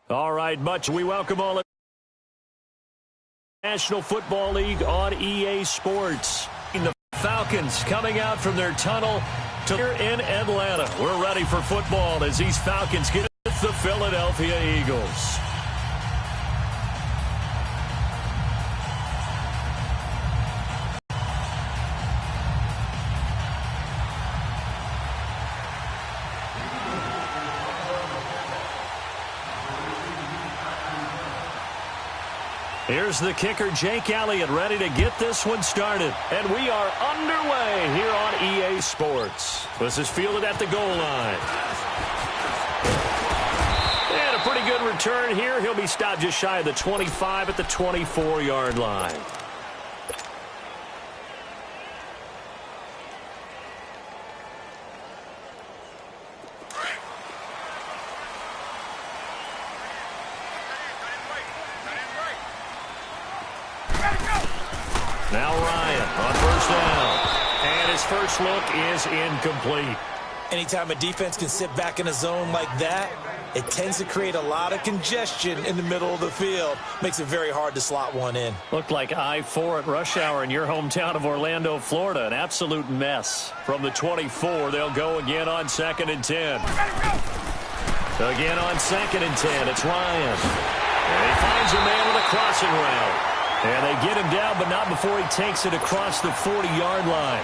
All right, we welcome all of the National Football League on EA Sports. The Falcons coming out from their tunnel here in Atlanta. We're ready for football as these Falcons get with the Philadelphia Eagles. Here's the kicker, Jake Elliott, ready to get this one started. And we are underway here on EA Sports. This is fielded at the goal line. And a pretty good return here. He'll be stopped just shy of the 25 at the 24-yard line. Now Ryan on first down. And his first look is incomplete. Anytime a defense can sit back in a zone like that, it tends to create a lot of congestion in the middle of the field. Makes it very hard to slot one in. Looked like I-4 at rush hour in your hometown of Orlando, Florida. An absolute mess. From the 24, they'll go again on 2nd and 10. Again on 2nd and 10, it's Ryan. And he finds a man with a crossing route. And they get him down, but not before he takes it across the 40-yard line.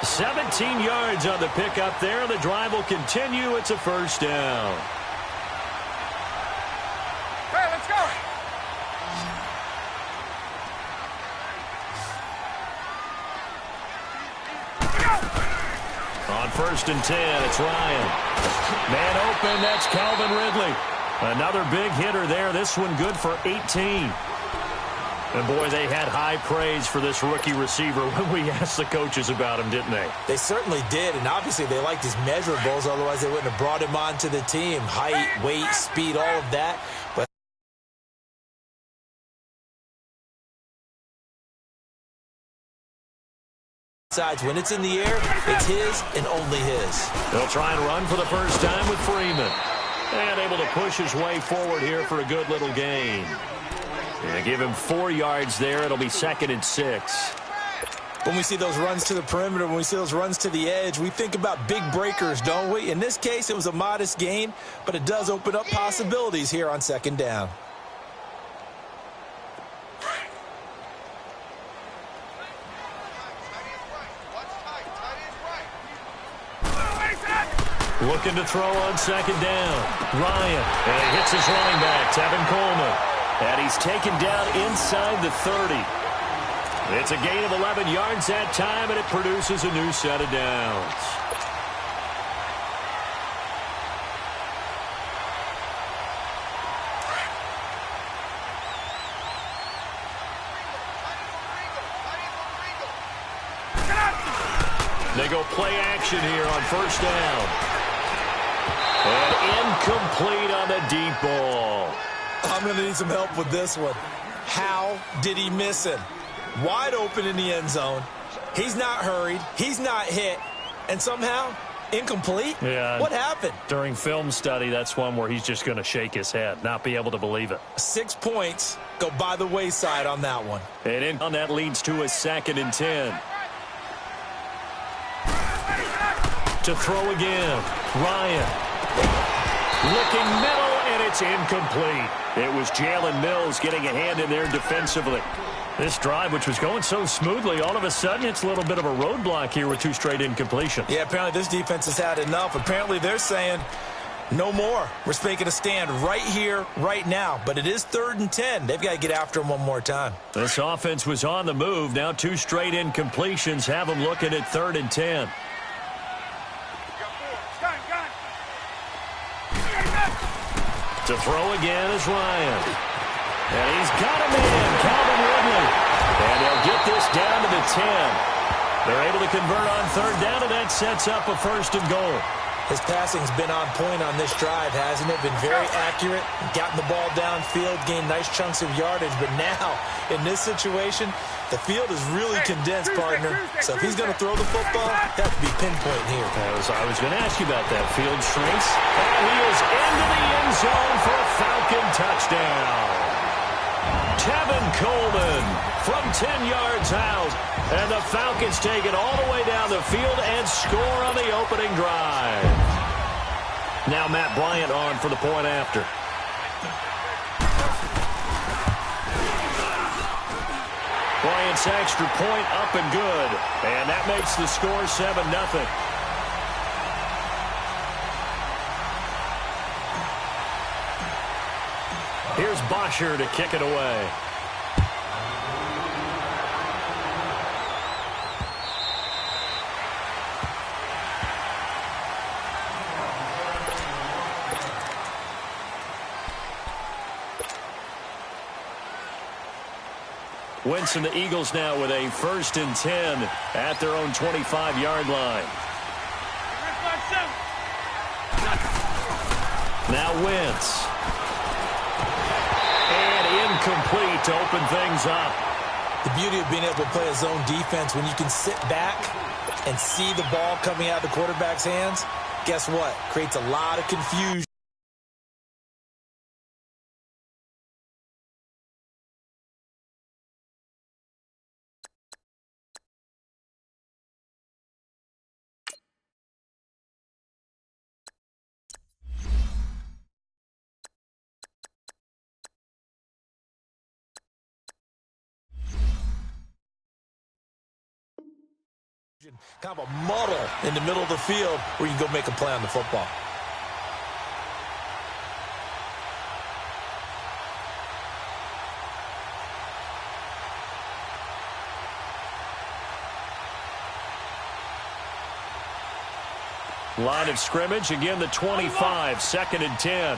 17 yards on the pickup there. The drive will continue. It's a first down. Hey, let's go. On 1st and 10, it's Ryan. Man open, that's Calvin Ridley. Another big hitter there. This one good for 18. And, boy, they had high praise for this rookie receiver when we asked the coaches about him, didn't they? They certainly did, and obviously they liked his measurables. Otherwise, they wouldn't have brought him onto the team. Height, weight, speed, all of that. But besides, when it's in the air, it's his and only his. They'll try and run for the first time with Freeman. And able to push his way forward here for a good little gain. They give him 4 yards there. It'll be 2nd and 6. When we see those runs to the perimeter, when we see those runs to the edge, we think about big breakers, don't we? In this case, it was a modest gain, but it does open up possibilities here on 2nd down. Looking to throw on 2nd down. Ryan, and he hits his running back, Tevin Coleman. And he's taken down inside the 30. It's a gain of 11 yards that time, and it produces a new set of downs. They go play action here on 1st down. And incomplete on the deep ball. I'm going to need some help with this one. How did he miss him? Wide open in the end zone. He's not hurried. He's not hit. And somehow, incomplete? Yeah. What happened? During film study, that's one where he's just going to shake his head, not be able to believe it. 6 points go by the wayside on that one. And that leads to a 2nd and 10. To throw again. Ryan. Looking middle, and it's incomplete. It was Jalen Mills getting a hand in there defensively. This drive, which was going so smoothly, all of a sudden it's a little bit of a roadblock here with 2 straight incompletions. Yeah, apparently this defense has had enough. Apparently they're saying no more. We're making a stand right here, right now. But it is 3rd and 10. They've got to get after him one more time. This offense was on the move. Now 2 straight incompletions have them looking at 3rd and 10. To throw again is Ryan. And he's got a man, Calvin Ridley. And they'll get this down to the 10. They're able to convert on 3rd down, and that sets up a 1st and goal. His passing's been on point on this drive, hasn't it? Been very accurate, gotten the ball downfield, gained nice chunks of yardage. But now, in this situation, the field is really condensed, partner. So if he's going to throw the football, that would be pinpoint here. I was going to ask you about that. Field shrinks, and he is into the end zone for a Falcon touchdown. Tevin Coleman from 10 yards out. And the Falcons take it all the way down the field and score on the opening drive. Now Matt Bryant on for the point after. Bryant's extra point up and good. And that makes the score 7-0. Here's Bosher to kick it away. Wentz and the Eagles now with a 1st and 10 at their own 25-yard line. Now Wentz. And incomplete to open things up. The beauty of being able to play a zone defense, when you can sit back and see the ball coming out of the quarterback's hands, guess what? Creates a lot of confusion. Kind of a muddle in the middle of the field where you can go make a play on the football. Line of scrimmage, again the 25, 2nd and 10.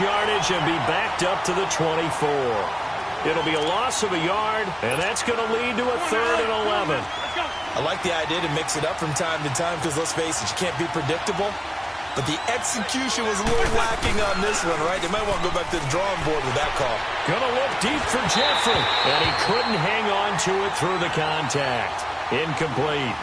Yardage and be backed up to the 24. It'll be a loss of a yard, and that's going to lead to a 3rd and 11. I like the idea to mix it up from time to time because, let's face it, you can't be predictable. But the execution was a little lacking on this one, right? They might want to go back to the drawing board with that call. Going to look deep for Jeffrey, and he couldn't hang on to it through the contact. Incomplete.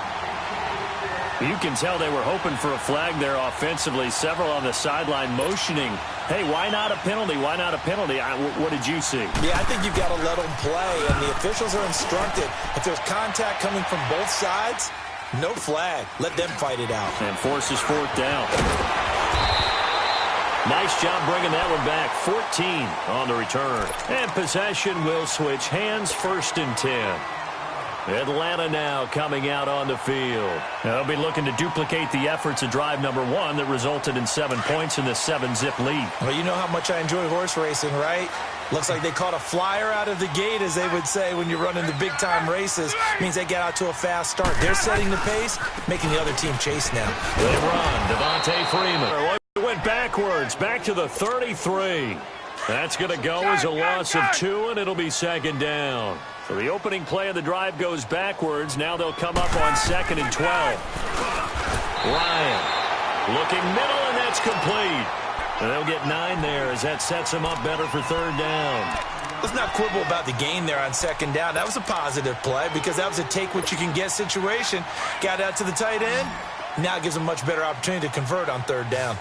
You can tell they were hoping for a flag there offensively. Several on the sideline motioning. Hey, why not a penalty? Why not a penalty? What did you see? Yeah, I think you've got to let them play, and the officials are instructed. If there's contact coming from both sides, no flag. Let them fight it out. And forces 4th down. Nice job bringing that one back. 14 on the return. And possession will switch hands, 1st and 10. Atlanta now coming out on the field. They'll be looking to duplicate the efforts of drive number 1 that resulted in 7 points in the 7-zip lead. Well, you know how much I enjoy horse racing, right? Looks like they caught a flyer out of the gate, as they would say when you're running the big-time races. Means they get out to a fast start. They're setting the pace, making the other team chase now. They run. Devontae Freeman. It went backwards, back to the 33. That's going to go as a loss of 2, and it'll be 2nd down. So the opening play of the drive goes backwards. Now they'll come up on 2nd and 12. Ryan looking middle, and that's complete. And they'll get 9 there as that sets them up better for 3rd down. Let's not quibble about the gain there on 2nd down. That was a positive play because that was a take-what-you-can-get situation. Got out to the tight end. Now it gives them a much better opportunity to convert on 3rd down.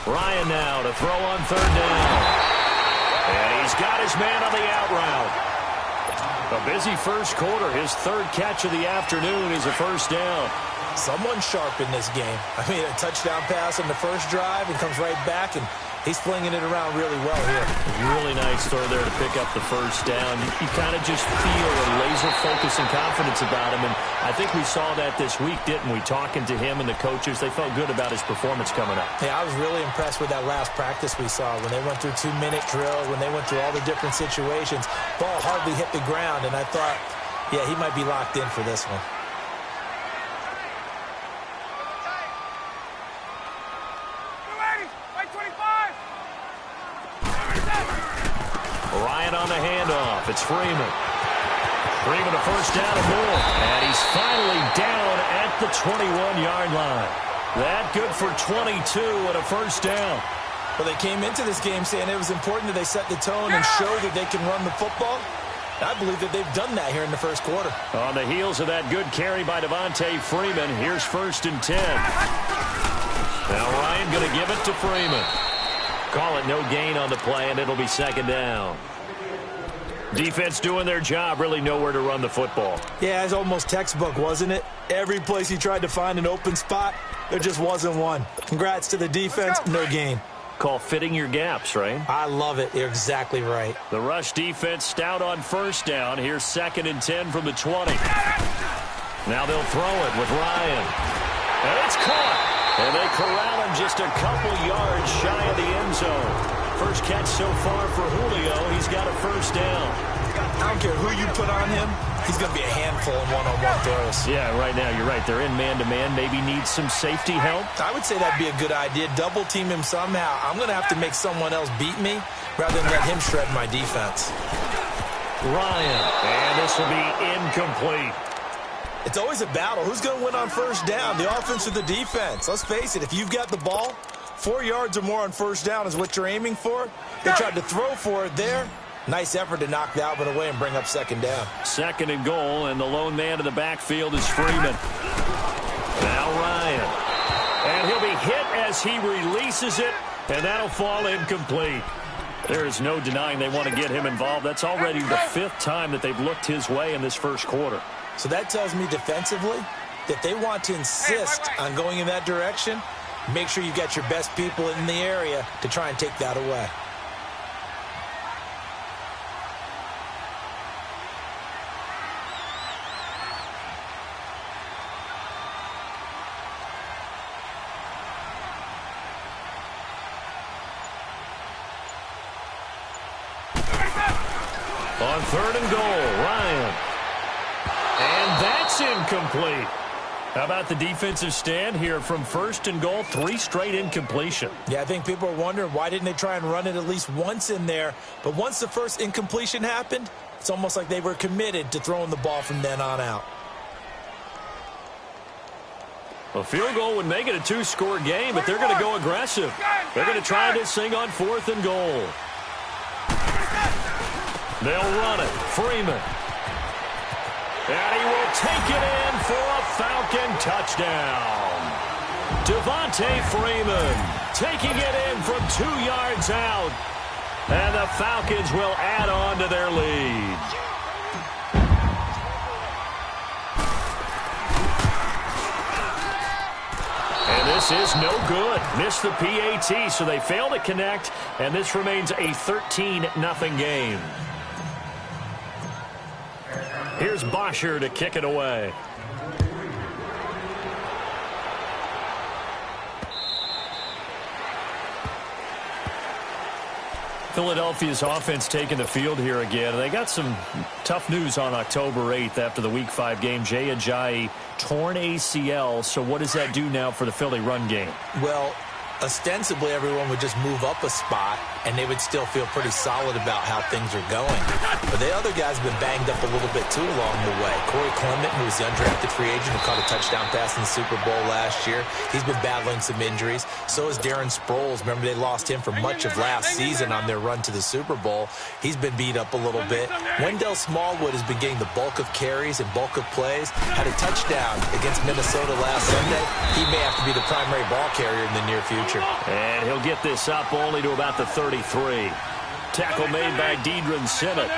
Ryan now to throw on 3rd down. And he's got his man on the out route. A busy first quarter. His 3rd catch of the afternoon is a 1st down. Someone sharp in this game. I mean, a touchdown pass on the first drive and comes right back, and he's flinging it around really well here. Really nice throw there to pick up the 1st down. You kind of just feel a laser focus and confidence about him, and I think we saw that this week, didn't we? Talking to him and the coaches, they felt good about his performance coming up. Yeah, I was really impressed with that last practice we saw when they went through 2-minute drills, when they went through all the different situations. Ball hardly hit the ground, and I thought, Yeah, he might be locked in for this one. Ryan on the handoff. It's Freeman. Freeman a first down and more. And he's finally down at the 21-yard line. That good for 22 and a first down. Well, they came into this game saying it was important that they set the tone and show that they can run the football. I believe that they've done that here in the first quarter. On the heels of that good carry by Devontae Freeman, here's 1st and 10. Now Ryan going to give it to Freeman. Call it no gain on the play, and it'll be 2nd down. Defense doing their job, really nowhere to run the football. Yeah, it's almost textbook, wasn't it? Every place he tried to find an open spot, there just wasn't one. Congrats to the defense, no gain. Call fitting your gaps, right? I love it. You're exactly right. The rush defense stout on 1st down. Here's 2nd and 10 from the 20. Now they'll throw it with Ryan. And it's caught. And they corral him just a couple yards shy of the end zone. First catch so far for Julio. He's got a 1st down. I don't care who you put on him. He's going to be a handful in one-on-one throws. Yeah, right now you're right. They're in man-to-man. Maybe needs some safety help. I would say that'd be a good idea. Double team him somehow. I'm going to have to make someone else beat me rather than let him shred my defense. Ryan. And this will be incomplete. It's always a battle. Who's going to win on 1st down, the offense or the defense? Let's face it, if you've got the ball, 4 yards or more on 1st down is what you're aiming for. They tried to throw for it there. Nice effort to knock that one away and bring up 2nd down. 2nd and goal, and the lone man in the backfield is Freeman. Now Ryan. And he'll be hit as he releases it, and that'll fall incomplete. There is no denying they want to get him involved. That's already the 5th time that they've looked his way in this first quarter. So that tells me defensively that they want to insist on going in that direction. Make sure you've got your best people in the area to try and take that away. On 3rd and goal, Ryan. And that's incomplete. How about the defensive stand here from 1st and goal? 3 straight incompletion. Yeah, I think people are wondering why didn't they try and run it at least once in there. But once the first incompletion happened, it's almost like they were committed to throwing the ball from then on out. A field goal would make it a 2-score game, but they're going to go aggressive. They're going to try this thing on 4th and goal. They'll run it. Freeman. And he will take it in for a Falcon touchdown. Devontae Freeman taking it in from 2 yards out. And the Falcons will add on to their lead. And this is no good. Missed the PAT, so they fail to connect, and this remains a 13-0 game. Here's Bosher to kick it away. Philadelphia's offense taking the field here again. They got some tough news on October 8th after the Week 5 game. Jay Ajayi, torn ACL. So what does that do now for the Philly run game? Well, ostensibly everyone would just move up a spot and they would still feel pretty solid about how things are going. But the other guys have been banged up a little bit too along the way. Corey Clement, who was the undrafted free agent who caught a touchdown pass in the Super Bowl last year, he's been battling some injuries. So is Darren Sproles. Remember, they lost him for much of last season on their run to the Super Bowl. He's been beat up a little bit. Wendell Smallwood has been getting the bulk of carries and bulk of plays. Had a touchdown against Minnesota last Sunday. He may have to be the primary ball carrier in the near future. And he'll get this up only to about the 33. Tackle made by Deidron Simmett.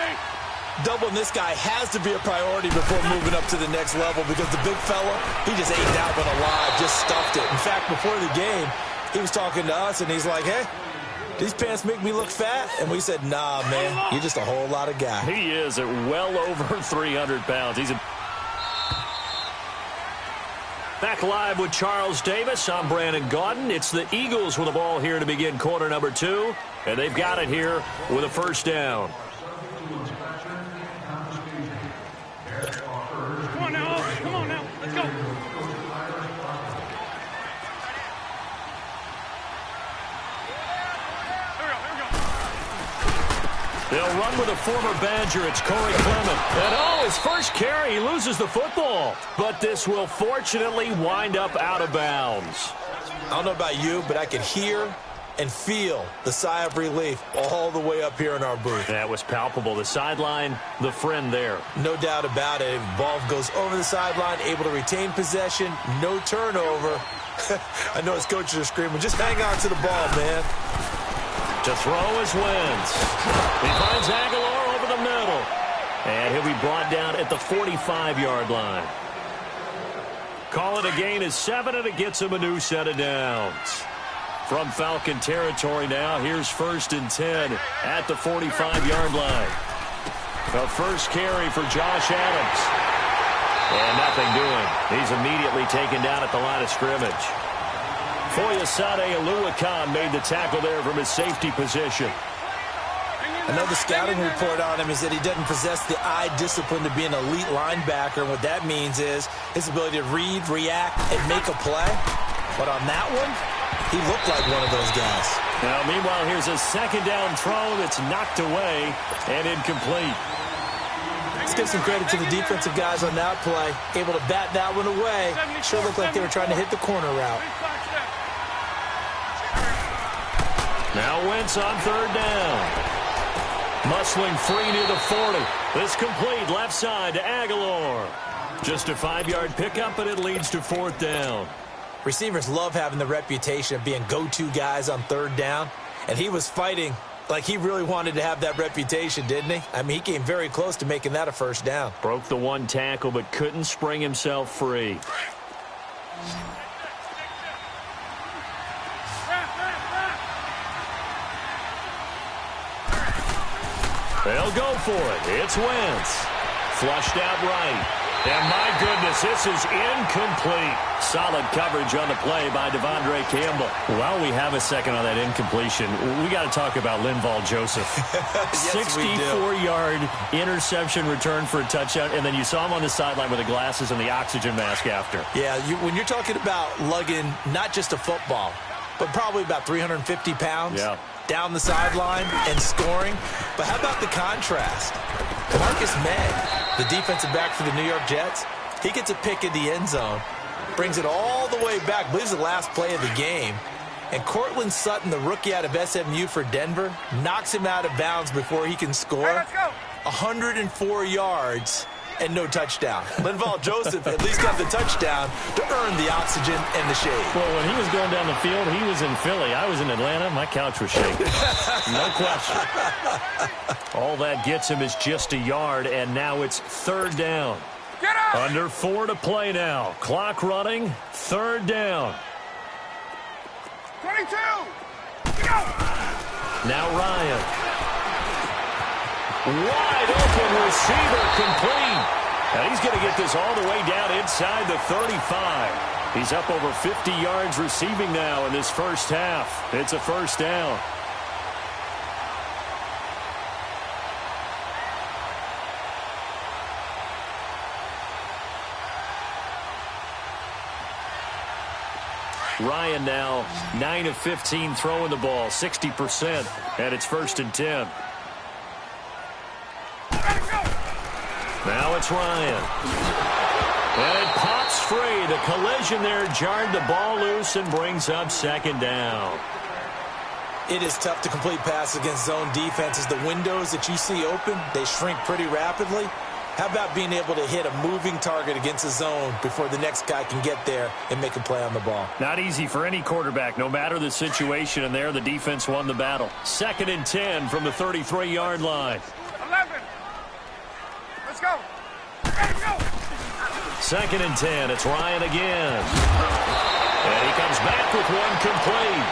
Doubling this guy has to be a priority before moving up to the next level because the big fella, he just ate that one alive, just stuffed it. In fact, before the game, he was talking to us, and he's like, hey, these pants make me look fat? And we said, nah, man, you're just a whole lot of guy. He is at well over 300 pounds. He's a Back live with Charles Davis. I'm Brandon Gaudin. It's the Eagles with the ball here to begin quarter number 2. And they've got it here with a first down. They'll run with a former Badger. It's Corey Clement. And his first carry, he loses the football. But this will fortunately wind up out of bounds. I don't know about you, but I could hear and feel the sigh of relief all the way up here in our booth. That was palpable. The sideline, the friend there. No doubt about it. Ball goes over the sideline, able to retain possession, no turnover. I know his coaches are screaming, just hang on to the ball, man. To throw is Wentz. He finds Aguilar over the middle. And he'll be brought down at the 45-yard line. Call it a gain of 7, and it gets him a new set of downs. From Falcon territory now, here's 1st and 10 at the 45-yard line. The first carry for Josh Adams. And nothing doing. He's immediately taken down at the line of scrimmage. Foyesade Oluwakan made the tackle there from his safety position. Another scouting report on him is that he doesn't possess the eye discipline to be an elite linebacker. And what that means is his ability to read, react, and make a play. But on that one, he looked like one of those guys. Now, meanwhile, here's a second down throw that's knocked away and incomplete. Let's give some credit to the defensive guys on that play. Able to bat that one away. Sure looked like they were trying to hit the corner route. Now Wentz on 3rd down. Muscling free near the 40. This complete left side to Aguilar. Just a 5-yard pickup, and it leads to 4th down. Receivers love having the reputation of being go-to guys on 3rd down. And he was fighting like he really wanted to have that reputation, didn't he? I mean, he came very close to making that a 1st down. Broke the one tackle, but couldn't spring himself free. They'll go for it. It's Wentz. Flushed out right. And my goodness, this is incomplete. Solid coverage on the play by Devondre Campbell. While we have a second on that incompletion, we got to talk about Linval Joseph. Yes, 64-yard interception return for a touchdown, and then you saw him on the sideline with the glasses and the oxygen mask after. Yeah, when you're talking about lugging not just a football, but probably about 350 pounds down the sideline and scoring. But how about the contrast? Marcus May, the defensive back for the New York Jets, he gets a pick in the end zone, brings it all the way back, believes the last play of the game, and Cortland Sutton, the rookie out of SMU for Denver, knocks him out of bounds before he can score. Hey, let's go. 104 yards and no touchdown. Linval Joseph at least got the touchdown to earn the oxygen and the shade. Well, when he was going down the field, he was in Philly. I was in Atlanta. My couch was shaking. No question. All that gets him is just a yard, and now it's 3rd down. Get up! Under 4 to play now. Clock running. 3rd down. 22! Go! Now Ryan. Wide open receiver complete. And he's going to get this all the way down inside the 35. He's up over 50 yards receiving now in this first half. It's a 1st down. Ryan now 9 of 15 throwing the ball, 60%, and it's 1st and 10. Now it's Ryan. And it pops free. The collision there jarred the ball loose and brings up 2nd down. It is tough to complete passes against zone defenses. The windows that you see open, they shrink pretty rapidly. How about being able to hit a moving target against a zone before the next guy can get there and make a play on the ball? Not easy for any quarterback, no matter the situation. And there, the defense won the battle. 2nd and 10 from the 33-yard line. 11. Let's go. Let's go. 2nd and 10. It's Ryan again. And he comes back with one complete.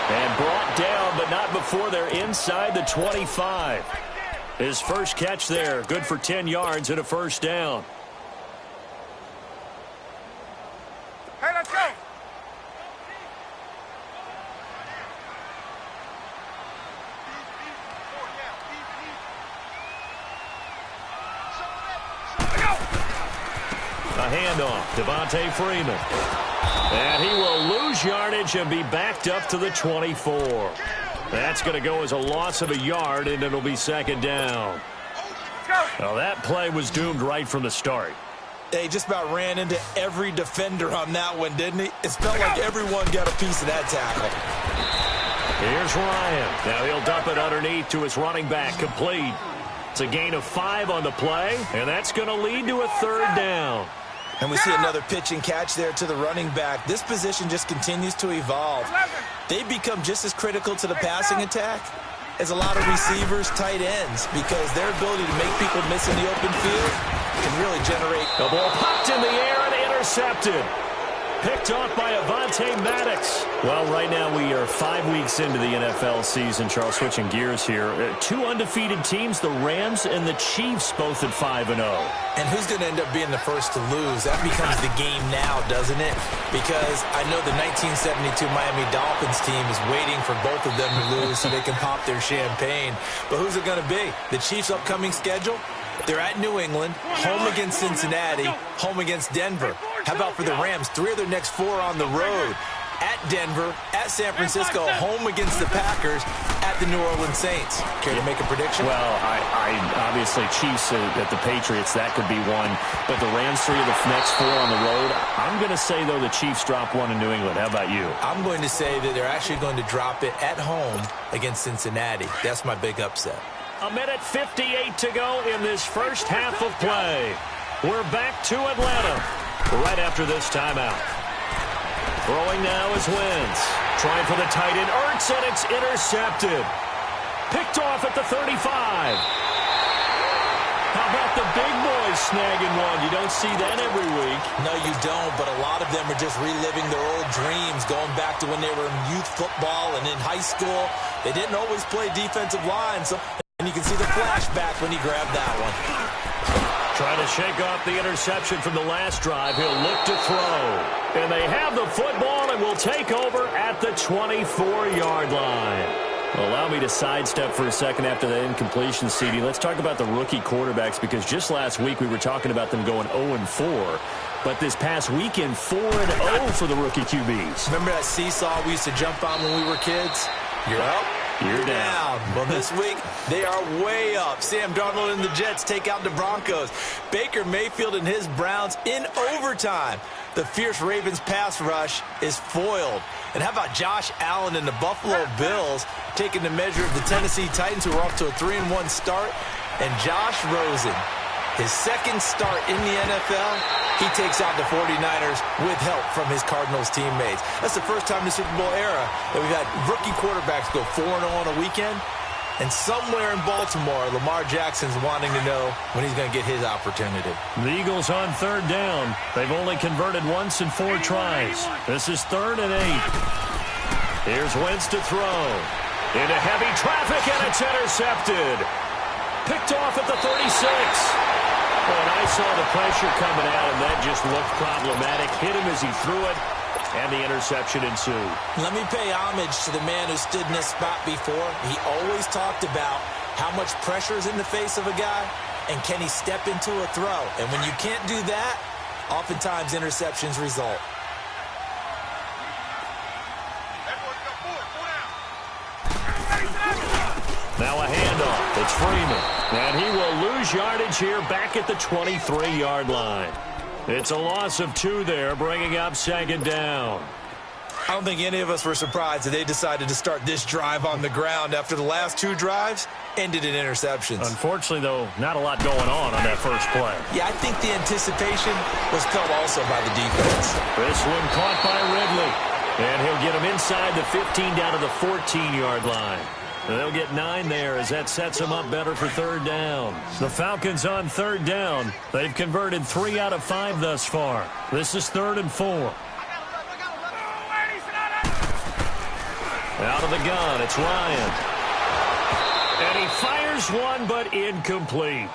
And brought down, but not before they're inside the 25. His first catch there, good for 10 yards and a 1st down. Hey, let's go. A handoff, Devontae Freeman. And he will lose yardage and be backed up to the 24. That's going to go as a loss of a yard, and it'll be second down. Well, that play was doomed right from the start. He just about ran into every defender on that one, didn't he? It felt like everyone got a piece of that tackle. Here's Ryan. Now he'll dump it underneath to his running back, complete. It's a gain of 5 on the play, and that's going to lead to a third down. And we see another pitch and catch there to the running back. This position just continues to evolve. They become just as critical to the passing attack as a lot of receivers, tight ends, because their ability to make people miss in the open field can really generate. The ball popped in the air and intercepted. Picked off by Avonte Maddox. Well, right now we are 5 weeks into the NFL season. Charles, switching gears here. 2 undefeated teams, the Rams and the Chiefs, both at 5-0. And who's going to end up being the first to lose? That becomes the game now, doesn't it? Because I know the 1972 Miami Dolphins team is waiting for both of them to lose so they can pop their champagne. But who's it going to be? The Chiefs' upcoming schedule? They're at New England, home against Cincinnati, home against Denver. How about for the Rams? 3 of their next 4 on the road. At Denver, at San Francisco, home against the Packers, at the New Orleans Saints. Care to make a prediction? Well, I obviously Chiefs at the Patriots, that could be one. But the Rams, 3 of the next 4 on the road. I'm going to say, though, the Chiefs drop 1 in New England. How about you? I'm going to say that they're actually going to drop it at home against Cincinnati. That's my big upset. 1:58 to go in this first half of play. We're back to Atlanta right after this timeout. Throwing now is Wentz. Trying for the tight end, Ertz, and it's intercepted. Picked off at the 35. How about the big boys snagging one? You don't see that every week. No, you don't, but a lot of them are just reliving their old dreams, going back to when they were in youth football and in high school. They didn't always play defensive line, and you can see the flashback when he grabbed that one. Trying to shake off the interception from the last drive. He'll look to throw. And they have the football and will take over at the 24-yard line. Allow me to sidestep for a second after the incompletion, CD. Let's talk about the rookie quarterbacks, because just last week we were talking about them going 0-4. But this past weekend, 4-0 for the rookie QBs. Remember that seesaw we used to jump on when we were kids? You're up. You're down. Well, this week, they are way up. Sam Darnold and the Jets take out the Broncos. Baker Mayfield and his Browns in overtime. The fierce Ravens pass rush is foiled. And how about Josh Allen and the Buffalo Bills taking the measure of the Tennessee Titans, who are off to a 3-1 start? And Josh Rosen, his second start in the NFL, he takes out the 49ers with help from his Cardinals teammates. That's the first time in the Super Bowl era that we've had rookie quarterbacks go 4-0 on a weekend. And somewhere in Baltimore, Lamar Jackson's wanting to know when he's going to get his opportunity. The Eagles on 3rd down. They've only converted once in 4 tries. This is 3rd and 8. Here's Wentz to throw. Into heavy traffic, and it's intercepted. Picked off at the 36. And I saw the pressure coming out, and that just looked problematic. Hit him as he threw it, and the interception ensued. Let me pay homage to the man who stood in this spot before. He always talked about how much pressure is in the face of a guy, and can he step into a throw. And when you can't do that, oftentimes interceptions result. Now a handoff. It's Freeman. And he will lose yardage here back at the 23-yard line. It's a loss of 2 there, bringing up 2nd down. I don't think any of us were surprised that they decided to start this drive on the ground after the last 2 drives ended in interceptions. Unfortunately, though, not a lot going on that first play. Yeah, I think the anticipation was felt also by the defense. This one caught by Ridley. And he'll get him inside the 15 down to the 14-yard line. They'll get 9 there as that sets them up better for 3rd down. The Falcons on 3rd down. They've converted 3 out of 5 thus far. This is 3rd and 4. Out of the gun, it's Ryan. And he fires one, but incomplete.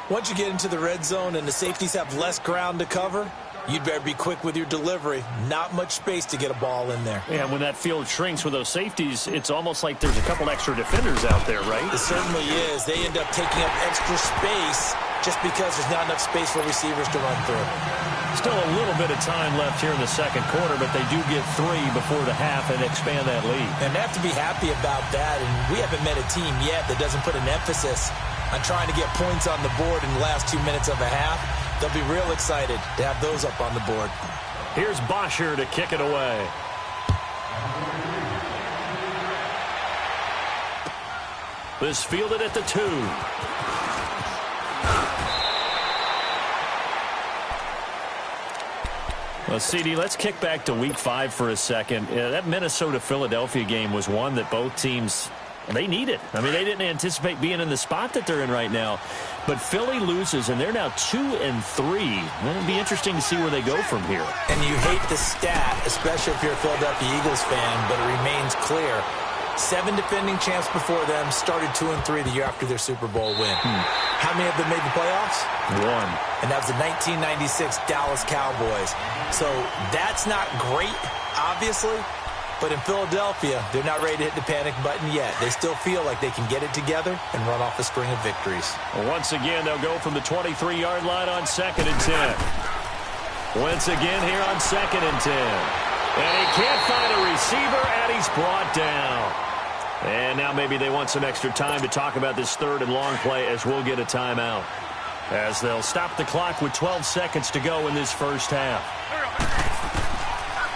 Once you get into the red zone and the safeties have less ground to cover, you'd better be quick with your delivery. Not much space to get a ball in there. Yeah, when that field shrinks with those safeties, it's almost like there's a couple extra defenders out there, right? It certainly is. They end up taking up extra space just because there's not enough space for receivers to run through. Still a little bit of time left here in the second quarter, but they do get 3 before the half and expand that lead. And they have to be happy about that, and we haven't met a team yet that doesn't put an emphasis on trying to get points on the board in the last 2 minutes of a half. They'll be real excited to have those up on the board. Here's Bosher to kick it away. This fielded at the 2. Well, CD, let's kick back to Week 5 for a second. That Minnesota-Philadelphia game was one that both teams, they needed. I mean, they didn't anticipate being in the spot that they're in right now. But Philly loses, and they're now 2-3. It'll be interesting to see where they go from here. And you hate the stat, especially if you're a Philadelphia Eagles fan, but it remains clear. 7 defending champs before them started 2-3 the year after their Super Bowl win. How many of them made the playoffs? 1. And that was the 1996 Dallas Cowboys. So that's not great, obviously. But in Philadelphia, they're not ready to hit the panic button yet. They still feel like they can get it together and run off a string of victories. Well, once again, they'll go from the 23-yard line on 2nd and 10. Once again here on 2nd and 10. And he can't find a receiver, and he's brought down. And now maybe they want some extra time to talk about this 3rd and long play as we'll get a timeout. As they'll stop the clock with 12 seconds to go in this first half.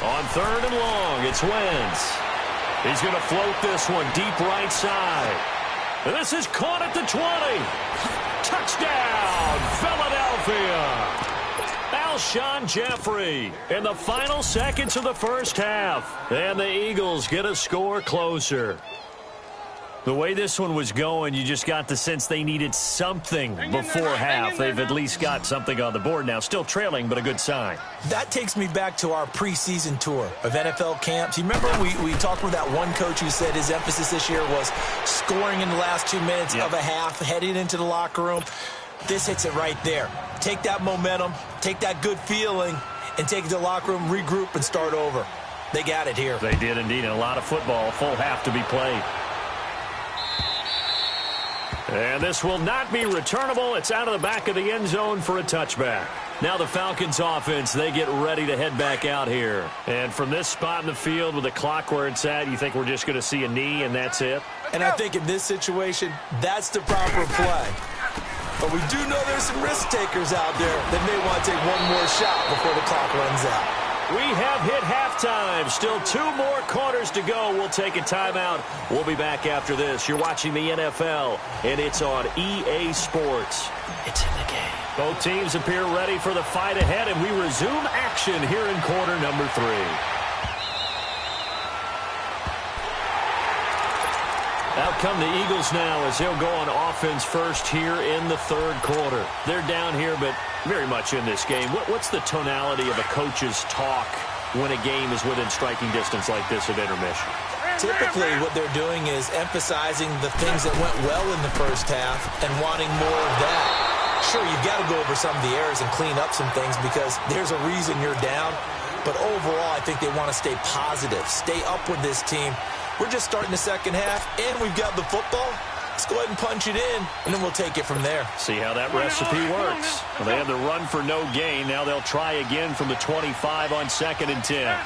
On 3rd and long, it's Wentz. He's going to float this one deep right side. And this is caught at the 20. Touchdown, Philadelphia. Alshon Jeffrey in the final seconds of the first half. And the Eagles get a score closer. The way this one was going, you just got the sense they needed something before half. They've at least got something on the board now. Still trailing, but a good sign. That takes me back to our preseason tour of NFL camps. You remember we talked with that one coach who said his emphasis this year was scoring in the last 2 minutes of a half, heading into the locker room. This hits it right there. Take that momentum, take that good feeling, and take it to the locker room, regroup, and start over. They got it here. They did indeed. And a lot of football, full half to be played. And this will not be returnable. It's out of the back of the end zone for a touchback. Now the Falcons offense, they get ready to head back out here. And from this spot in the field with the clock where it's at, you think we're just going to see a knee and that's it? And I think in this situation, that's the proper play. But we do know there's some risk takers out there that may want to take one more shot before the clock runs out. We have hit halftime. Still 2 more quarters to go. We'll take a timeout. We'll be back after this. You're watching the NFL, and it's on EA Sports. It's in the game. Both teams appear ready for the fight ahead, and we resume action here in quarter number 3. Out come the Eagles now as they'll go on offense first here in the 3rd quarter. They're down here, but very much in this game. What's the tonality of a coach's talk when a game is within striking distance like this at intermission? Typically, what they're doing is emphasizing the things that went well in the first half and wanting more of that. Sure, you've got to go over some of the errors and clean up some things because there's a reason you're down. But overall, I think they want to stay positive, stay up with this team. We're just starting the second half, and we've got the football. Let's go ahead and punch it in, and then we'll take it from there. See how that recipe works. Well, they had the run for no gain. Now they'll try again from the 25 on 2nd and 10.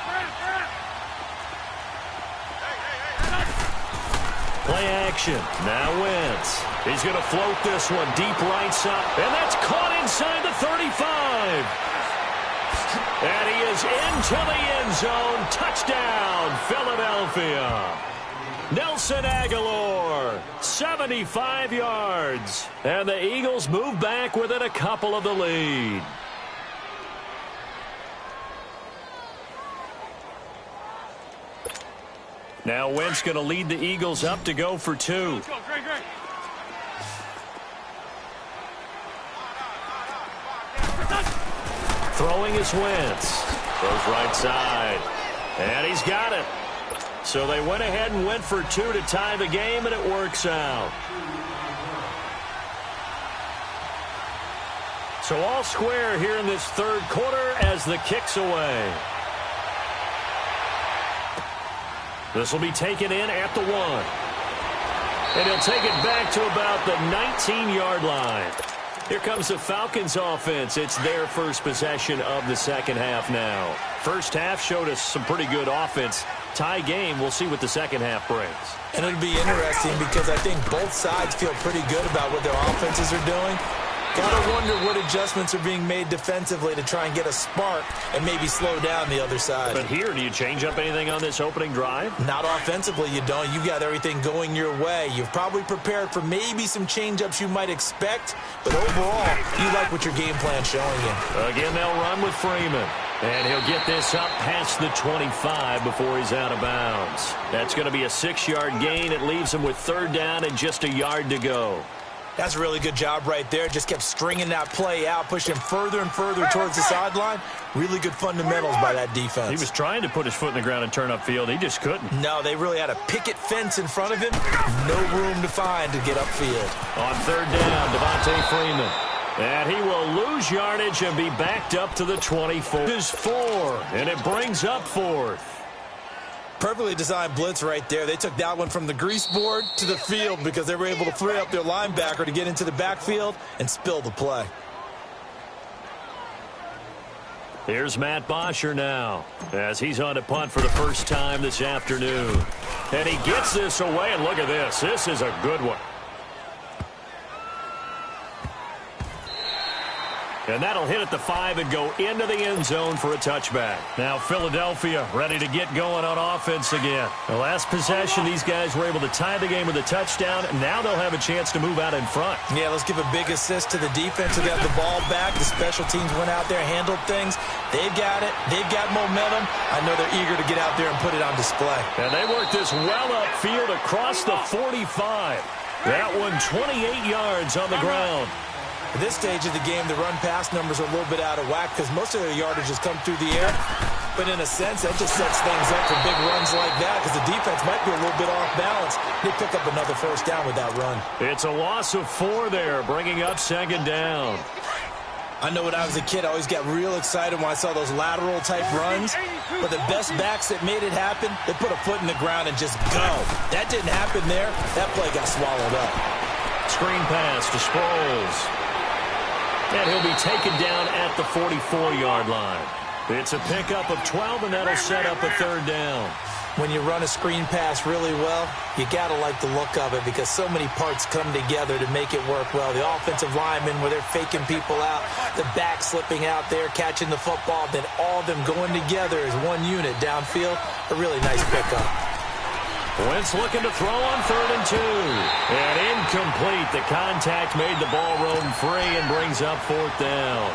Play action. Now Wentz. He's going to float this one deep right side, and that's caught inside the 35. And he is into the end zone. Touchdown, Philadelphia. Nelson Aguilar, 75 yards. And the Eagles move back within a couple of the lead. Now Wentz going to lead the Eagles up to go for 2. Let's go. Great. Throwing is Wentz. Goes right side. And he's got it. So they went ahead and went for 2 to tie the game, and it works out. So all square here in this 3rd quarter as the kick's away. This will be taken in at the 1. And he'll take it back to about the 19-yard line. Here comes the Falcons offense. It's their first possession of the second half now. First half showed us some pretty good offense. Tie game, we'll see what the second half brings. And it'll be interesting because I think both sides feel pretty good about what their offenses are doing. Gotta wonder what adjustments are being made defensively to try and get a spark and maybe slow down the other side. But here, do you change up anything on this opening drive? Not offensively, you don't. You've got everything going your way. You've probably prepared for maybe some change-ups you might expect, but overall, you like what your game plan's showing you. Again, they'll run with Freeman. And he'll get this up past the 25 before he's out of bounds. That's going to be a 6-yard gain. It leaves him with third down and just a yard to go. That's a really good job right there. Just kept stringing that play out, pushing him further and further towards the sideline. Really good fundamentals by that defense. He was trying to put his foot in the ground and turn upfield. He just couldn't. No, they really had a picket fence in front of him. No room to find to get upfield. On third down, Devontae Freeman. And he will lose yardage and be backed up to the 24. It is 4, and it brings up fourth. Perfectly designed blitz right there. They took that one from the grease board to the field because they were able to free up their linebacker to get into the backfield and spill the play. Here's Matt Bosher now as he's on a punt for the first time this afternoon. And he gets this away, and look at this. This is a good one. And that'll hit at the 5 and go into the end zone for a touchback. Now Philadelphia ready to get going on offense again. The last possession, these guys were able to tie the game with a touchdown, and now they'll have a chance to move out in front. Yeah, let's give a big assist to the defense who got the ball back. The special teams went out there, handled things. They've got it. They've got momentum. I know they're eager to get out there and put it on display. And they worked this well upfield across the 45. That one 28 yards on the ground. At this stage of the game, the run-pass numbers are a little bit out of whack because most of their yardage has come through the air. But in a sense, that just sets things up for big runs like that because the defense might be a little bit off balance. They pick up another first down with that run. It's a loss of 4 there, bringing up second down. I know when I was a kid, I always got real excited when I saw those lateral-type runs. But the best backs that made it happen, they put a foot in the ground and just go. That didn't happen there. That play got swallowed up. Screen pass to Sproles. And he'll be taken down at the 44-yard line. It's a pickup of 12, and that'll set up a third down. When you run a screen pass really well, you got to like the look of it because so many parts come together to make it work well. The offensive linemen, where they're faking people out, the back slipping out there, catching the football, then all of them going together as one unit downfield. A really nice pickup. Wentz looking to throw on 3rd and 2. And incomplete. The contact made the ball roam free and brings up 4th down.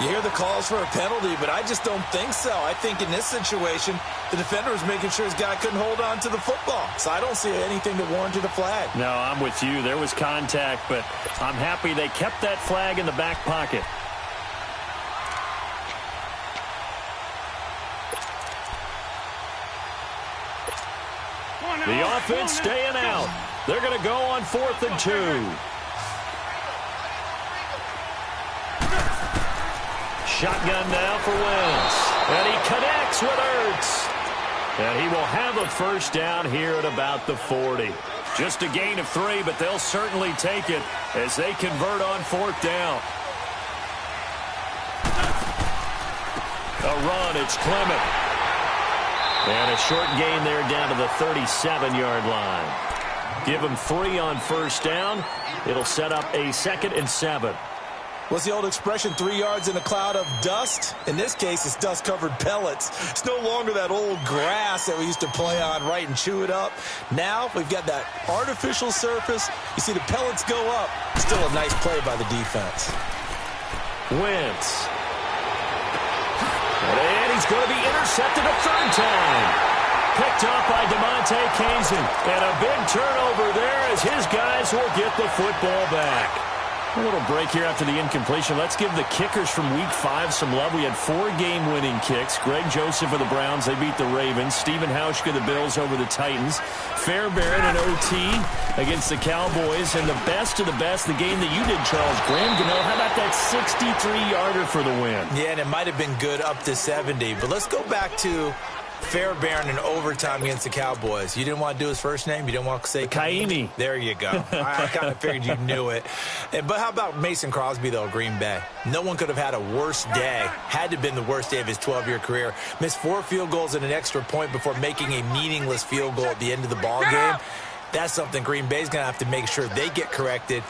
You hear the calls for a penalty, but I just don't think so. I think in this situation, the defender was making sure his guy couldn't hold on to the football. So I don't see anything that warranted a flag. No, I'm with you. There was contact, but I'm happy they kept that flag in the back pocket. The offense staying out. They're going to go on 4th and 2. Shotgun now for Wentz. And he connects with Ertz. And he will have a first down here at about the 40. Just a gain of 3, but they'll certainly take it as they convert on 4th down. A run, it's Clement. And a short gain there down to the 37-yard line. Give him 3 on first down. It'll set up a 2nd and 7. What's the old expression, 3 yards in a cloud of dust? In this case, it's dust-covered pellets. It's no longer that old grass that we used to play on, right, and chew it up. Now we've got that artificial surface. You see the pellets go up. Still a nice play by the defense. Wentz. And he's going to be intercepted a 3rd time. Picked off by DeMonte Kazin. And a big turnover there as his guys will get the football back. A little break here after the incompletion. Let's give the kickers from Week 5 some love. We had 4 game-winning kicks. Greg Joseph of the Browns, they beat the Ravens. Stephen Hauschka, the Bills, over the Titans. Fairbairn and OT against the Cowboys. And the best of the best, the game that you did, Charles, Graham Gano. How about that 63-yarder for the win? Yeah, and it might have been good up to 70. But let's go back to Fair bearing in overtime against the Cowboys. You didn't want to do his first name? You didn't want to say Kaimi? There you go. I kind of figured you knew it. But how about Mason Crosby, though, Green Bay? No one could have had a worse day. Had to have been the worst day of his 12-year career. Missed 4 field goals and an extra point before making a meaningless field goal at the end of the ball game. That's something Green Bay's going to have to make sure they get corrected.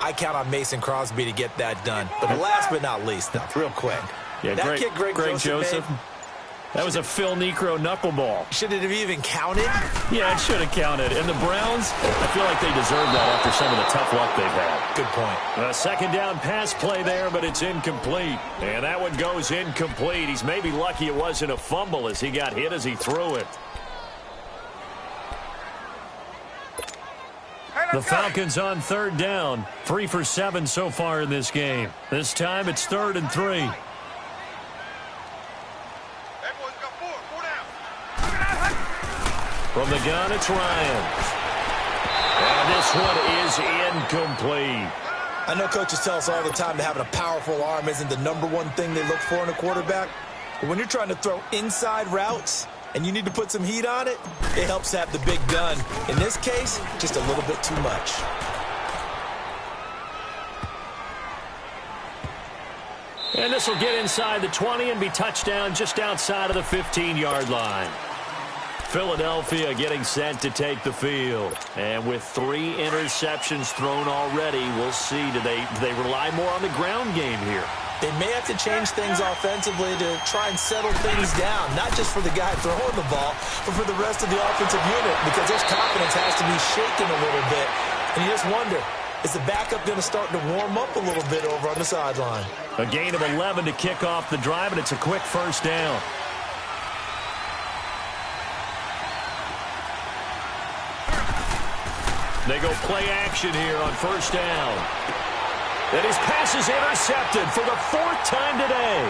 I count on Mason Crosby to get that done. But last but not least, though, real quick. Yeah, that kick Greg Joseph made, that was a Phil Necro knuckleball. Should it have even counted? Yeah, it should have counted. And the Browns, I feel like they deserve that after some of the tough luck they've had. Good point. A second down pass play there, but it's incomplete. And that one goes incomplete. He's maybe lucky it wasn't a fumble as he got hit as he threw it. The Falcons on third down. 3 for 7 so far in this game. This time it's 3rd and 3. From the gun, it's Ryan. And this one is incomplete. I know coaches tell us all the time that having a powerful arm isn't the #1 thing they look for in a quarterback. But when you're trying to throw inside routes and you need to put some heat on it, it helps to have the big gun. In this case, just a little bit too much. And this will get inside the 20 and be touchdown just outside of the 15-yard line. Philadelphia getting set to take the field. And with 3 interceptions thrown already, we'll see. Do they rely more on the ground game here? They may have to change things offensively to try and settle things down, not just for the guy throwing the ball, but for the rest of the offensive unit, because their confidence has to be shaken a little bit. And you just wonder, is the backup going to start to warm up a little bit over on the sideline? A gain of 11 to kick off the drive, and it's a quick first down. They go play action here on first down. And his pass is intercepted for the 4th time today.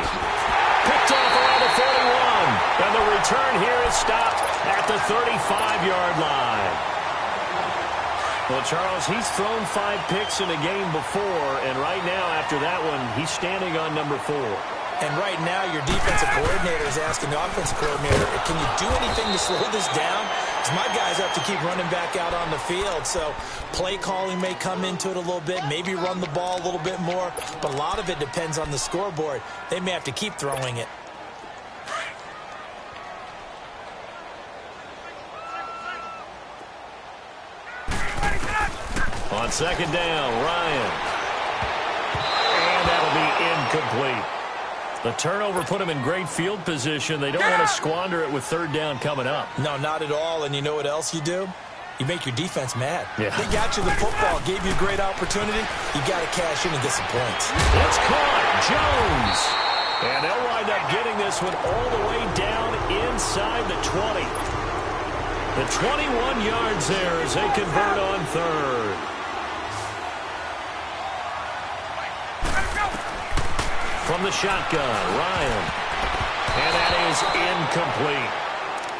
Picked off around the 41. And the return here is stopped at the 35-yard line. Well, Charles, he's thrown 5 picks in a game before, and right now, after that one, he's standing on number 4. And right now, your defensive coordinator is asking the offensive coordinator, can you do anything to slow this down? Because my guys have to keep running back out on the field. So play calling may come into it a little bit, maybe run the ball a little bit more. But a lot of it depends on the scoreboard. They may have to keep throwing it. On second down, Ryan. And that'll be incomplete. The turnover put them in great field position. They don't want to squander it with 3rd down coming up. No, not at all. And you know what else you do? You make your defense mad. Yeah. They got you the football, gave you a great opportunity. You got to cash in and get some points. It's caught. Jones. And they'll wind up getting this one all the way down inside the 20. The 21 yards there as they convert on 3rd. From the shotgun, Ryan. And that is incomplete.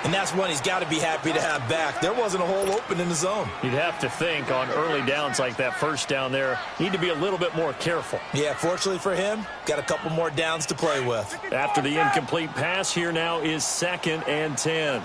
And that's one he's got to be happy to have back. There wasn't a hole open in the zone. You'd have to think on early downs like that first down there, need to be a little bit more careful. Yeah, fortunately for him, got a couple more downs to play with. After the incomplete pass, here now is 2nd and 10.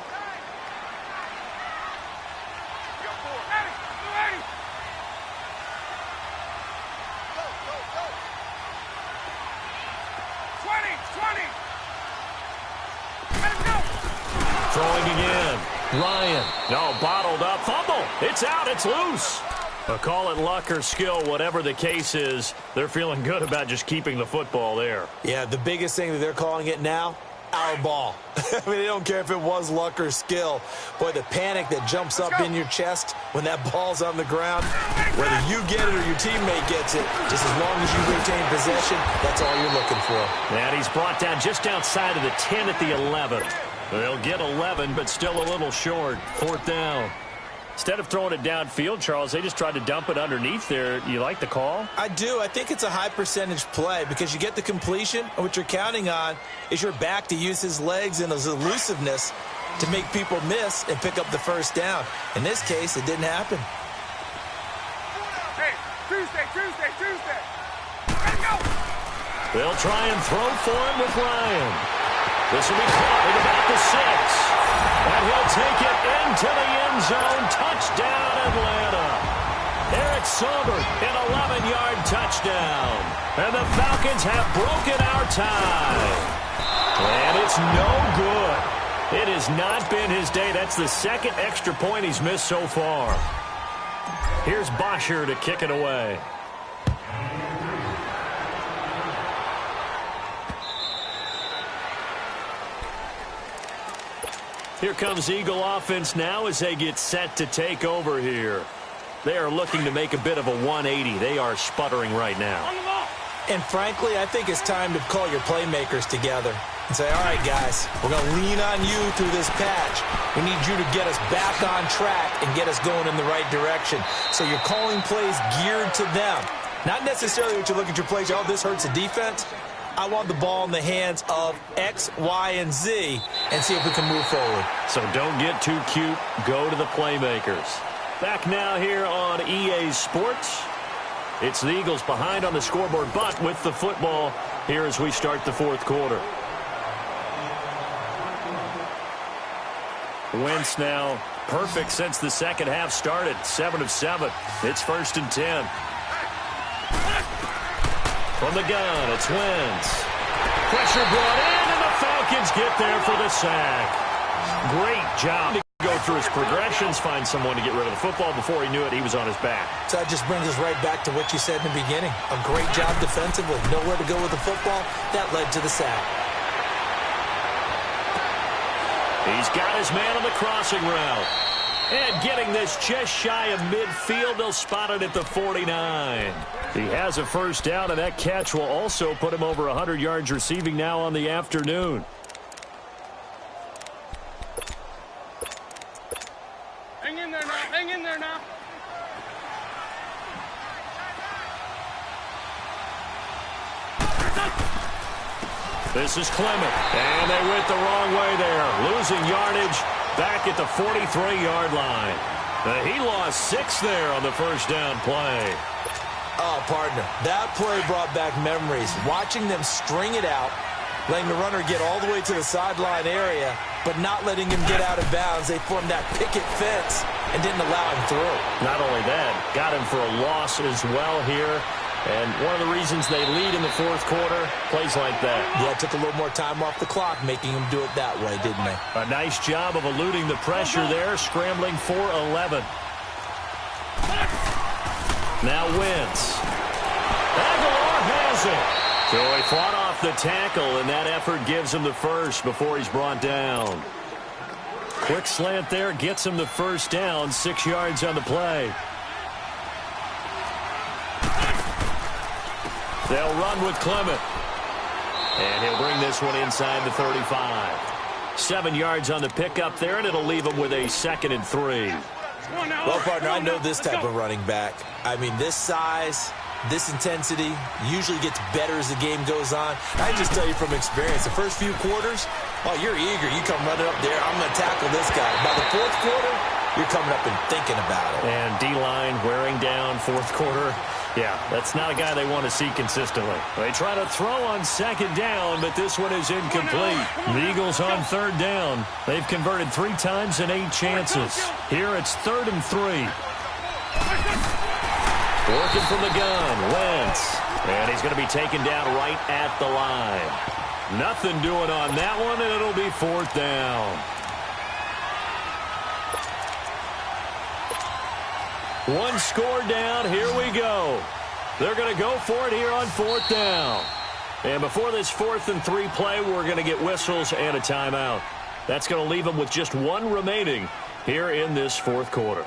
Throwing again. Ryan. No, bottled up. Fumble. It's out. It's loose. But call it luck or skill, whatever the case is, they're feeling good about just keeping the football there. Yeah, the biggest thing that they're calling it now, our ball. I mean, they don't care if it was luck or skill. Boy, the panic that jumps up in your chest when that ball's on the ground, whether you get it or your teammate gets it, just as long as you retain possession, that's all you're looking for. And he's brought down just outside of the 10 at the 11. They'll get 11, but still a little short. 4th down. Instead of throwing it downfield, Charles, they just tried to dump it underneath there. You like the call? I do. I think it's a high-percentage play because you get the completion, and what you're counting on is your back to use his legs and his elusiveness to make people miss and pick up the first down. In this case, it didn't happen. Hey, Tuesday. Let's go. They'll try and throw for him with Ryan. This will be caught at about the 6. And he'll take it into the end zone. Touchdown, Atlanta. Eric Silver, an 11-yard touchdown. And the Falcons have broken our tie. And it's no good. It has not been his day. That's the second extra point he's missed so far. Here's Bosher to kick it away. Here comes Eagle offense now as they get set to take over here. They are looking to make a bit of a 180. They are sputtering right now. And frankly, I think it's time to call your playmakers together and say, all right, guys, we're going to lean on you through this patch. We need you to get us back on track and get us going in the right direction. So you're calling plays geared to them. Not necessarily what you look at your plays, oh, this hurts the defense. I want the ball in the hands of X, Y, and Z and see if we can move forward. So don't get too cute. Go to the playmakers. Back now here on EA Sports. It's the Eagles behind on the scoreboard, but with the football here as we start the fourth quarter. Wentz now perfect since the second half started. 7 of 7. It's 1st and 10. From the gun, it's Wentz. Pressure brought in, and the Falcons get there for the sack. Great job to go through his progressions, find someone to get rid of the football. Before he knew it, he was on his back. So that just brings us right back to what you said in the beginning. A great job defensively. Nowhere to go with the football. That led to the sack. He's got his man on the crossing route. And getting this just shy of midfield, they'll spot it at the 49. He has a first down, and that catch will also put him over 100 yards receiving now on the afternoon. Hang in there now. Hang in there now. This is Clement, and they went the wrong way there, losing yardage back at the 43-yard line. He lost 6 there on the first down play. Oh, partner, that play brought back memories. Watching them string it out, letting the runner get all the way to the sideline area, but not letting him get out of bounds. They formed that picket fence and didn't allow him through. Not only that, got him for a loss as well here. And one of the reasons they lead in the fourth quarter, plays like that. Yeah, took a little more time off the clock, making him do it that way, didn't they? A nice job of eluding the pressure there, scrambling for 11. Now Wentz. Aguilar has it. So he fought off the tackle, and that effort gives him the first before he's brought down. Quick slant there, gets him the first down, 6 yards on the play. They'll run with Clement. And he'll bring this one inside the 35. 7 yards on the pickup there, and it'll leave him with a 2nd and 3. Well, partner, I know this type of running back. I mean, this size, this intensity usually gets better as the game goes on. I just tell you from experience, the first few quarters, oh, you're eager. You come running up there, I'm going to tackle this guy. By the fourth quarter, you're coming up and thinking about it. And D-line wearing down fourth quarter. Yeah, that's not a guy they want to see consistently. They try to throw on 2nd down, but this one is incomplete. The Eagles on 3rd down. They've converted 3 times in 8 chances. Here it's 3rd and 3. Working from the gun, Wentz. And he's going to be taken down right at the line. Nothing doing on that one, and it'll be 4th down. One score down. Here we go. They're going to go for it here on 4th down. And before this 4th and 3 play, we're going to get whistles and a timeout. That's going to leave them with just 1 remaining here in this 4th quarter.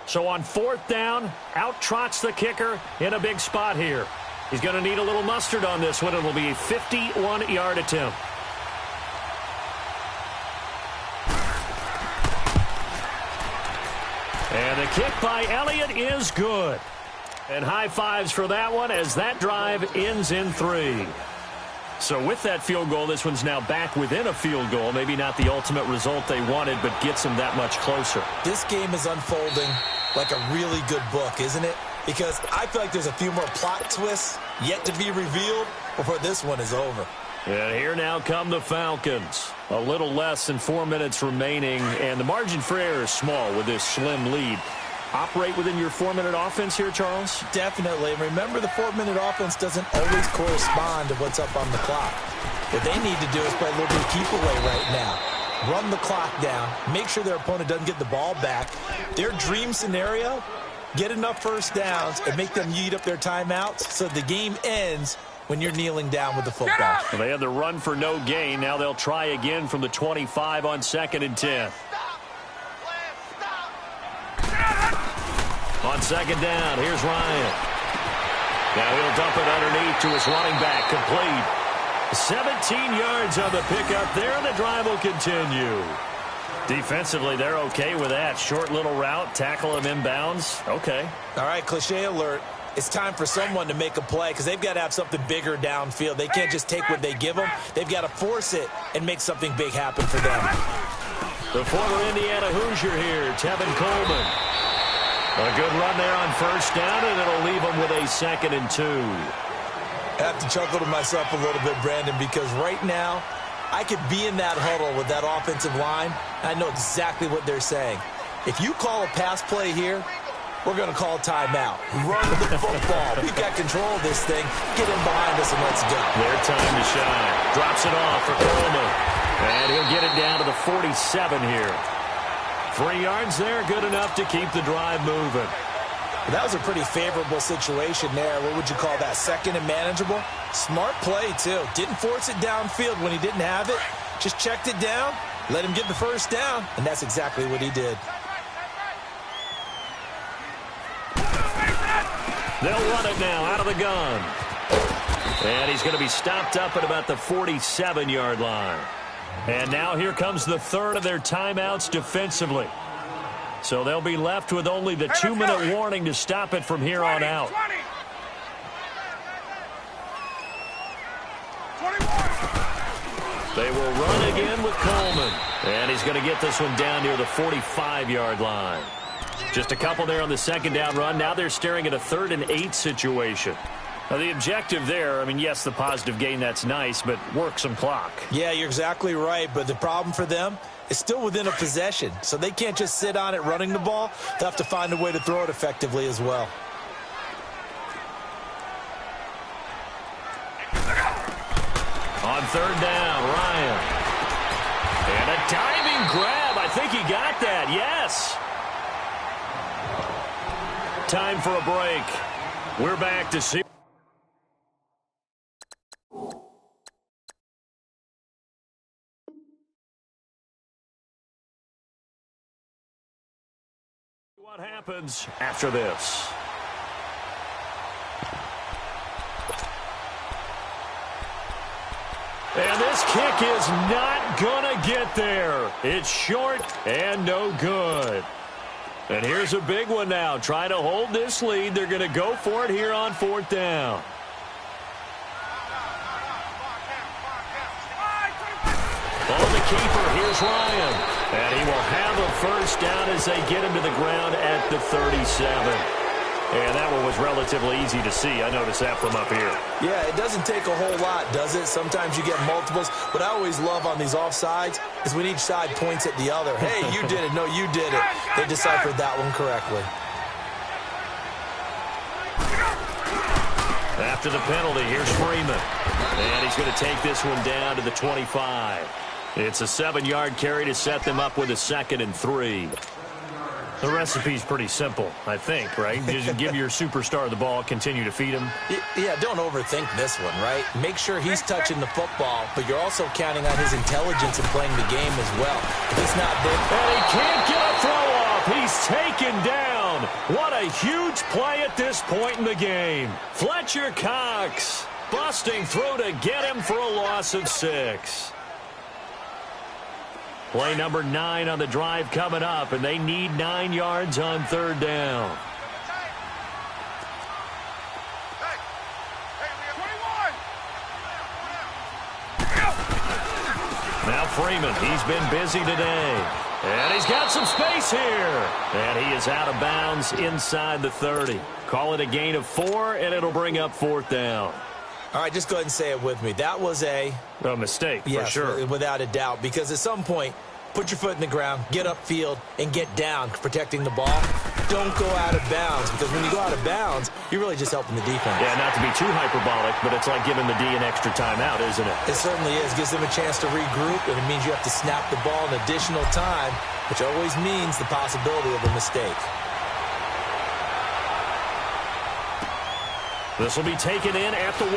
So on 4th down, out trots the kicker in a big spot here. He's going to need a little mustard on this one. It will be a 51-yard attempt. And the kick by Elliott is good. And high fives for that one as that drive ends in 3. So with that field goal, this one's now back within a field goal. Maybe not the ultimate result they wanted, but gets them that much closer. This game is unfolding like a really good book, isn't it? Because I feel like there's a few more plot twists yet to be revealed before this one is over. And here now come the Falcons. A little less than 4 minutes remaining, and the margin for error is small with this slim lead. Operate within your 4-minute offense here, Charles? Definitely. And remember, the 4-minute offense doesn't always correspond to what's up on the clock. What they need to do is play a little bit of keep away right now. Run the clock down. Make sure their opponent doesn't get the ball back. Their dream scenario, get enough first downs and make them eat up their timeouts so the game ends when you're kneeling down with the football. Well, they had the run for no gain. Now they'll try again from the 25 on 2nd and 10. On 2nd down, here's Ryan. Now he'll dump it underneath to his running back, complete. 17 yards on the pickup there, and the drive will continue. Defensively, they're okay with that. Short little route, tackle him inbounds. Okay. All right, cliche alert. It's time for someone to make a play because they've got to have something bigger downfield. They can't just take what they give them. They've got to force it and make something big happen for them. The former Indiana Hoosier here, Tevin Coleman. A good run there on 1st down, and it'll leave them with a 2nd and 2. I have to chuckle to myself a little bit, Brandon, because right now I could be in that huddle with that offensive line. I know exactly what they're saying. If you call a pass play here, we're going to call a timeout. Run the football. We've got control of this thing. Get in behind us and let's go. Their time to shine. Drops it off for Coleman. And he'll get it down to the 47 here. 3 yards there, good enough to keep the drive moving. That was a pretty favorable situation there. What would you call that? 2nd and manageable? Smart play, too. Didn't force it downfield when he didn't have it. Just checked it down, let him get the 1st down, and that's exactly what he did. They'll run it now out of the gun. And he's going to be stopped up at about the 47-yard line. And now here comes the 3rd of their timeouts defensively. So they'll be left with only the 2-minute warning to stop it from here on out. 21. They will run again with Coleman. And he's going to get this one down near the 45-yard line. Just a couple there on the 2nd down run. Now they're staring at a 3rd and 8 situation. Now, the objective there, I mean, yes, the positive gain, that's nice, but work some clock. Yeah, you're exactly right, but the problem for them is still within a possession, so they can't just sit on it running the ball. They'll have to find a way to throw it effectively as well. On 3rd down, Ryan. And a diving grab. I think he got that, yes. Time for a break. We're back to see what happens after this. And this kick is not gonna get there. It's short and no good. And here's a big one now. Trying to hold this lead. They're going to go for it here on 4th down. On the keeper, here's Ryan. And he will have a 1st down as they get him to the ground at the 37. And that one was relatively easy to see. I noticed that from up here. Yeah, it doesn't take a whole lot, does it? Sometimes you get multiples. What I always love on these offsides is when each side points at the other. Hey, you did it. No, you did it. They deciphered that one correctly. After the penalty, here's Freeman. And he's going to take this one down to the 25. It's a 7-yard carry to set them up with a 2nd and 3. The recipe's pretty simple, I think, right? Just give your superstar the ball, continue to feed him. Yeah, don't overthink this one, right? Make sure he's touching the football, but you're also counting on his intelligence in playing the game as well. If it's not there. And he can't get a throw off. He's taken down. What a huge play at this point in the game. Fletcher Cox busting through to get him for a loss of 6. Play number 9 on the drive coming up, and they need 9 yards on 3rd down. Now Freeman, he's been busy today. And he's got some space here. And he is out of bounds inside the 30. Call it a gain of 4, and it'll bring up 4th down. All right, just go ahead and say it with me. That was a mistake, yes, for sure. Without a doubt, because at some point, put your foot in the ground, get upfield, and get down, protecting the ball. Don't go out of bounds, because when you go out of bounds, you're really just helping the defense. Yeah, not to be too hyperbolic, but it's like giving the D an extra timeout, isn't it? It certainly is. Gives them a chance to regroup, and it means you have to snap the ball an additional time, which always means the possibility of a mistake. This will be taken in at the 1.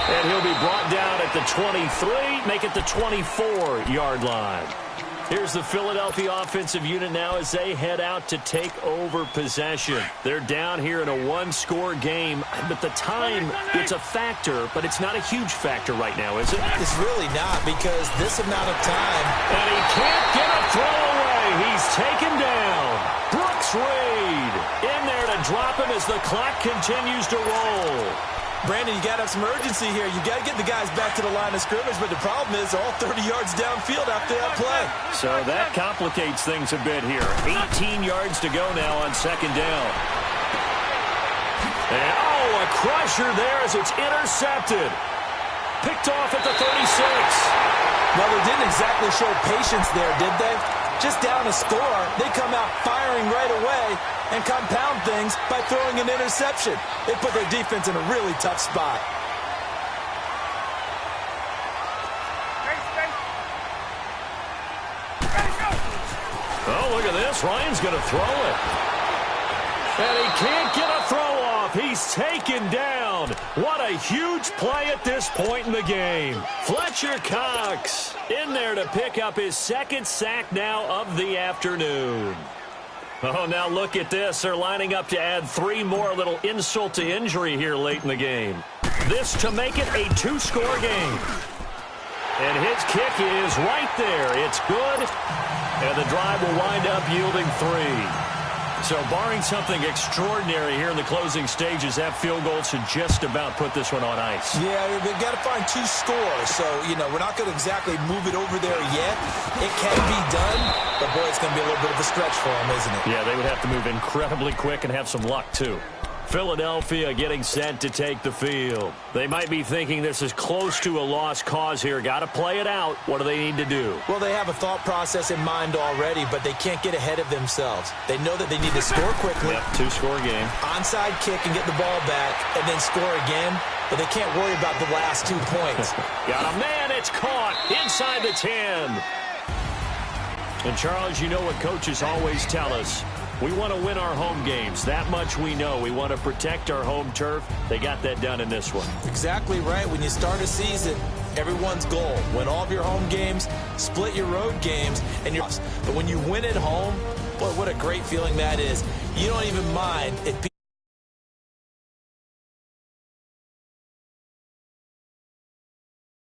And he'll be brought down at the 23, make it the 24-yard line. Here's the Philadelphia offensive unit now as they head out to take over possession. They're down here in a 1-score game, but the time, it's a factor, but it's not a huge factor right now, is it? It's really not, because this amount of time. And he can't get a throw away. He's taken down. Brooks Reed in there to drop him as the clock continues to roll. Brandon, you got to have some urgency here. You got to get the guys back to the line of scrimmage, but the problem is all 30 yards downfield after that play. So that complicates things a bit here. 18 yards to go now on 2nd down. And, a crusher there as it's intercepted. Picked off at the 36. Well, they didn't exactly show patience there, did they? Just down a score, they come out firing right away and compound things by throwing an interception. They put their defense in a really tough spot. Oh, look at this. Ryan's going to throw it. And he can't get a throw off. He's taken down. What a huge play at this point in the game. Fletcher Cox in there to pick up his 2nd sack now of the afternoon. Oh, now look at this. They're lining up to add 3 more, a little insult to injury here late in the game. This to make it a 2-score game. And his kick is right there. It's good. And the drive will wind up yielding 3. So barring something extraordinary here in the closing stages, that field goal should just about put this one on ice. Yeah, they've got to find 2 scores. So, we're not going to exactly move it over there yet. It can be done, but, boy, it's going to be a little bit of a stretch for them, isn't it? Yeah, they would have to move incredibly quick and have some luck, too. Philadelphia getting set to take the field. They might be thinking this is close to a lost cause here. Got to play it out. What do they need to do? Well, they have a thought process in mind already, but they can't get ahead of themselves. They know that they need to score quickly. Yep, 2-score game. Onside kick and get the ball back and then score again, but they can't worry about the last 2 points. Got a man. It's caught inside the 10. And, Charles, you know what coaches always tell us. We want to win our home games. That much we know. We want to protect our home turf. They got that done in this one. Exactly right. When you start a season, everyone's goal. Win all of your home games, split your road games, and but when you win at home, boy, what a great feeling that is. You don't even mind if people